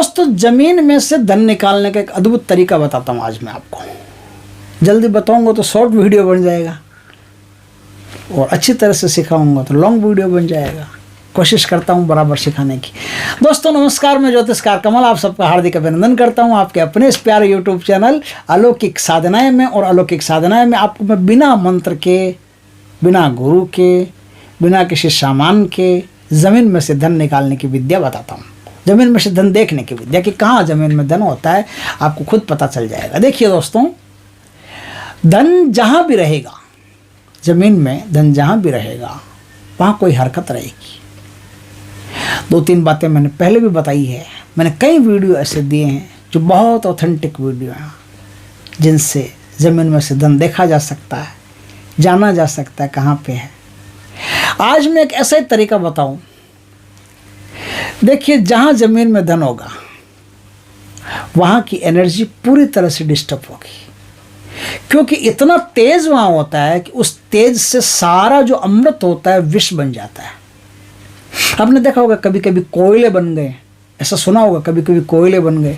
दोस्तों, जमीन में से धन निकालने का एक अद्भुत तरीका बताता हूँ आज मैं आपको। जल्दी बताऊंगा तो शॉर्ट वीडियो बन जाएगा, और अच्छी तरह से सिखाऊंगा तो लॉन्ग वीडियो बन जाएगा। कोशिश करता हूँ बराबर सिखाने की। दोस्तों नमस्कार, मैं ज्योतिषकार कमल आप सबका हार्दिक अभिनंदन करता हूँ आपके अपने इस प्यारे यूट्यूब चैनल अलौकिक साधनाएं में। और अलौकिक साधनाएं में आपको मैं बिना मंत्र के, बिना गुरु के, बिना किसी सामान के ज़मीन में से धन निकालने की विद्या बताता हूँ। ज़मीन में से धन देखने की विद्या कि कहाँ ज़मीन में धन होता है, आपको खुद पता चल जाएगा। देखिए दोस्तों, धन जहाँ भी रहेगा, ज़मीन में धन जहाँ भी रहेगा, वहाँ कोई हरकत रहेगी। दो तीन बातें मैंने पहले भी बताई है। मैंने कई वीडियो ऐसे दिए हैं जो बहुत ऑथेंटिक वीडियो हैं, जिनसे ज़मीन में से धन देखा जा सकता है, जाना जा सकता है कहाँ पे है। आज मैं एक ऐसा ही तरीका बताऊं। देखिए, जहाँ ज़मीन में धन होगा वहाँ की एनर्जी पूरी तरह से डिस्टर्ब होगी, क्योंकि इतना तेज वहाँ होता है कि उस तेज से सारा जो अमृत होता है विष बन जाता है। आपने देखा होगा कभी कभी कोयले बन गए, ऐसा सुना होगा कभी कभी कोयले बन गए।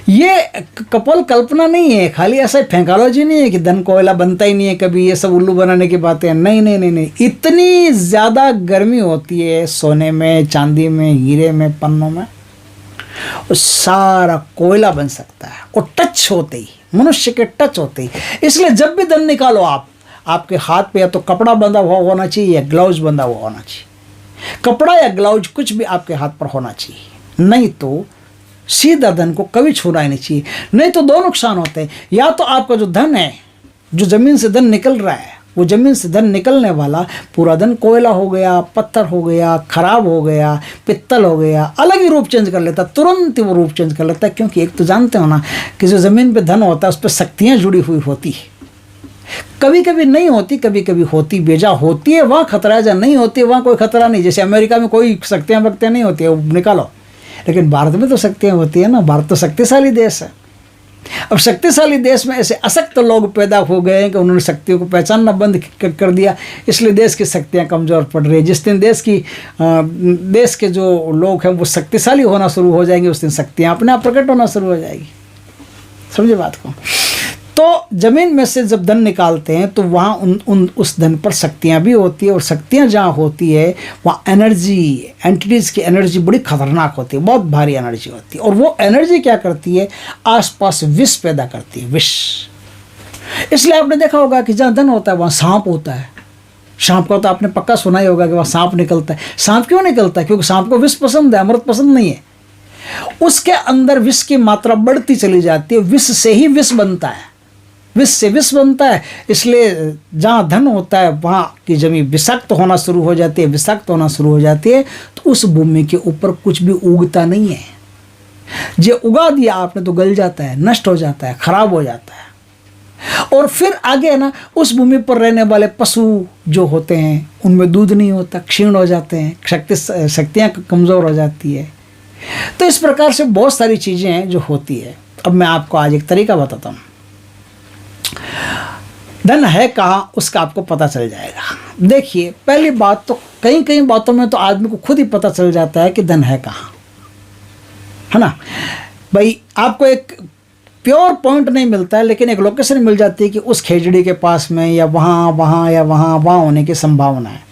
ये कपोल कल्पना नहीं है, खाली ऐसा फेंकालॉजी नहीं है कि धन कोयला बनता ही नहीं है कभी, ये सब उल्लू बनाने की बातें हैं। नहीं नहीं नहीं नहीं, इतनी ज़्यादा गर्मी होती है सोने में, चांदी में, हीरे में, पन्नों में, वो सारा कोयला बन सकता है। और टच होते ही, मनुष्य के टच होते ही। इसलिए जब भी धन निकालो आप, आपके हाथ पे या तो कपड़ा बंधा हुआ होना चाहिए या ग्लव्स बंधा हुआ होना चाहिए। कपड़ा या ग्लव्स कुछ भी आपके हाथ पर होना चाहिए, नहीं तो सीधा धन को कभी छूना ही नहीं चाहिए। नहीं तो दो नुकसान होते हैं। या तो आपका जो धन है, जो ज़मीन से धन निकल रहा है, वो ज़मीन से धन निकलने वाला पूरा धन कोयला हो गया, पत्थर हो गया, खराब हो गया, पित्तल हो गया, अलग ही रूप चेंज कर लेता, तुरंत ही वो रूप चेंज कर लेता है। क्योंकि एक तो जानते हो ना कि जो ज़मीन पे धन होता है उस पर शक्तियाँ जुड़ी हुई होती है। कभी कभी नहीं होती, कभी कभी होती, बेजा होती है, वहाँ खतरा है। जहाँ नहीं होती है वहाँ कोई खतरा नहीं। जैसे अमेरिका में कोई शक्तियाँ वक्तियाँ नहीं होती है, वो निकालो। लेकिन भारत में तो शक्तियाँ होती है ना, भारत तो शक्तिशाली देश है। अब शक्तिशाली देश में ऐसे अशक्त लोग पैदा हो गए हैं कि उन्होंने शक्तियों को पहचानना बंद कर दिया, इसलिए देश की शक्तियाँ कमज़ोर पड़ रही है। जिस दिन देश के जो लोग हैं वो शक्तिशाली होना शुरू हो जाएंगे, उस दिन शक्तियाँ अपने आप प्रकट होना शुरू हो जाएगी। समझे बात को? तो ज़मीन में से जब धन निकालते हैं तो वहाँ उस धन पर शक्तियाँ भी होती है, और शक्तियाँ जहाँ होती है वहाँ एनर्जी, एंटिटीज़ की एनर्जी बड़ी खतरनाक होती है, बहुत भारी एनर्जी होती है। और वो एनर्जी क्या करती है, आसपास विष पैदा करती है, विष। इसलिए आपने देखा होगा कि जहाँ धन होता है वहाँ सांप होता है। सांप का तो आपने पक्का सुना ही होगा कि वहाँ सांप निकलता है। सांप क्यों निकलता है? क्योंकि सांप को विष पसंद है, अमृत पसंद नहीं है। उसके अंदर विष की मात्रा बढ़ती चली जाती है, विष से ही विष बनता है, विष से विष बनता है। इसलिए जहाँ धन होता है वहाँ की जमीन विषाक्त होना शुरू हो जाती है। विषाक्त होना शुरू हो जाती है तो उस भूमि के ऊपर कुछ भी उगता नहीं है। जो उगा दिया आपने तो गल जाता है, नष्ट हो जाता है, खराब हो जाता है। और फिर आगे ना उस भूमि पर रहने वाले पशु जो होते हैं उनमें दूध नहीं होता, क्षीण हो जाते हैं, शक्तियाँ कमज़ोर हो जाती है। तो इस प्रकार से बहुत सारी चीज़ें हैं जो होती है। अब मैं आपको आज एक तरीका बताता हूँ। धन है कहाँ उसका आपको पता चल जाएगा। देखिए, पहली बात तो कई बातों में तो आदमी को खुद ही पता चल जाता है कि धन है कहाँ, है ना भाई। आपको एक प्योर पॉइंट नहीं मिलता है, लेकिन एक लोकेशन मिल जाती है कि उस खेजड़ी के पास में या वहाँ या वहाँ होने की संभावना है।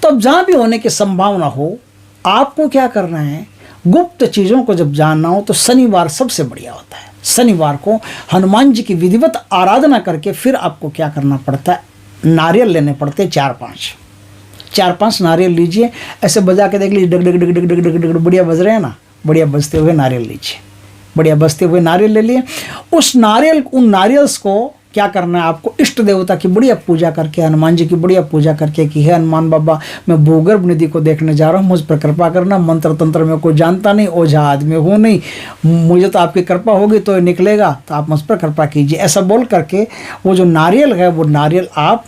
तो अब जहाँ भी होने की संभावना हो, आपको क्या करना है, गुप्त चीज़ों को जब जानना हो तो शनिवार सबसे बढ़िया होता है। शनिवार को हनुमान जी की विधिवत आराधना करके फिर आपको क्या करना पड़ता है, नारियल लेने पड़ते हैं। 4-5 नारियल लीजिए, ऐसे बजा के देख लीजिए, डग डग डग डग डग डग डग बढ़िया बज रहे हैं ना, बढ़िया बजते हुए नारियल लीजिए, बढ़िया बजते हुए नारियल ले लिए। उन नारियल्स को क्या करना है, आपको इष्ट देवता की बढ़िया पूजा करके, हनुमान जी की बढ़िया पूजा करके कि हे हनुमान बाबा, मैं भूगर्भ निधि को देखने जा रहा हूँ, मुझ पर कृपा करना। मंत्र तंत्र में कोई जानता नहीं, ओझा आदमी हो नहीं, मुझे तो आपकी कृपा होगी तो निकलेगा, तो आप मुझ पर कृपा कीजिए। ऐसा बोल करके वो जो नारियल है, वो नारियल आप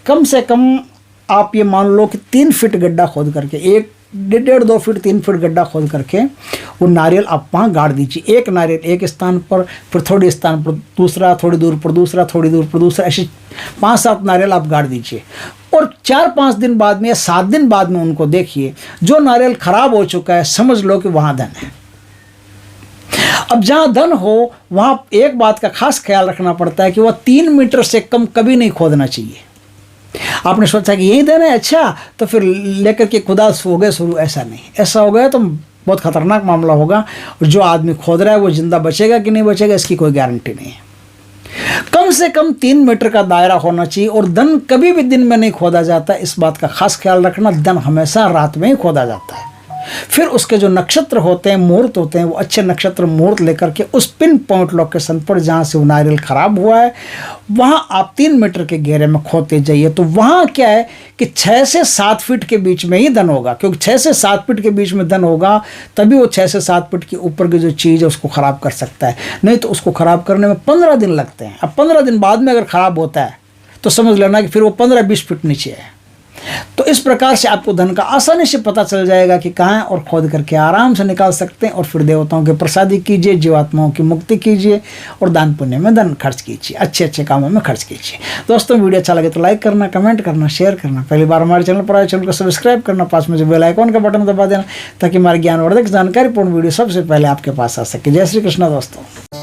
कम से कम आप ये मान लो कि 3 फीट गड्ढा खोद करके, 1.5-2 फीट 3 फीट गड्ढा खोद करके वो नारियल आप वहाँ गाड़ दीजिए। एक नारियल एक स्थान पर, फिर थोड़ी स्थान पर दूसरा, थोड़ी दूर पर दूसरा, थोड़ी दूर पर दूसरा, ऐसे 5-7 नारियल आप गाड़ दीजिए। और 4-5 दिन बाद में या 7 दिन बाद में उनको देखिए, जो नारियल खराब हो चुका है समझ लो कि वहाँ धन है। अब जहाँ धन हो वहाँ एक बात का खास ख्याल रखना पड़ता है कि वह 3 मीटर से कम कभी नहीं खोदना चाहिए। आपने सोचा कि यही धन है, अच्छा तो फिर लेकर के खुदा हो गए शुरू, ऐसा नहीं। ऐसा हो गया तो बहुत खतरनाक मामला होगा, और जो आदमी खोद रहा है वो जिंदा बचेगा कि नहीं बचेगा इसकी कोई गारंटी नहीं है। कम से कम 3 मीटर का दायरा होना चाहिए, और धन कभी भी दिन में नहीं खोदा जाता, इस बात का खास ख्याल रखना। धन हमेशा रात में ही खोदा जाता है। फिर उसके जो नक्षत्र होते हैं, मुहूर्त होते हैं, वो अच्छे नक्षत्र मुहूर्त लेकर के उस पिन पॉइंट लोकेशन पर जहाँ से वो नारियल खराब हुआ है वहाँ आप 3 मीटर के घेरे में खोदते जाइए। तो वहाँ क्या है कि 6 से 7 फीट के बीच में ही धन होगा, क्योंकि 6 से 7 फीट के बीच में धन होगा तभी वो 6 से 7 फीट के ऊपर की जो चीज़ है उसको ख़राब कर सकता है, नहीं तो उसको ख़राब करने में 15 दिन लगते हैं। अब 15 दिन बाद में अगर ख़राब होता है तो समझ लेना कि फिर वो 15-20 फीट नीचे है। तो इस प्रकार से आपको धन का आसानी से पता चल जाएगा कि कहाँ है, और खोद करके आराम से निकाल सकते हैं। और फिर देवताओं के प्रसादी कीजिए, जीवात्माओं की मुक्ति कीजिए, और दान पुण्य में धन खर्च कीजिए, अच्छे अच्छे कामों में खर्च कीजिए। दोस्तों वीडियो अच्छा लगे तो लाइक करना, कमेंट करना, शेयर करना। पहली बार हमारे चैनल पर आए चैनल को सब्सक्राइब करना, पास में जो बेल आइकॉन का बटन दबा देना ताकि हमारी ज्ञानवर्धक जानकारीपूर्ण वीडियो सबसे पहले आपके पास आ सके। जय श्री कृष्ण दोस्तों।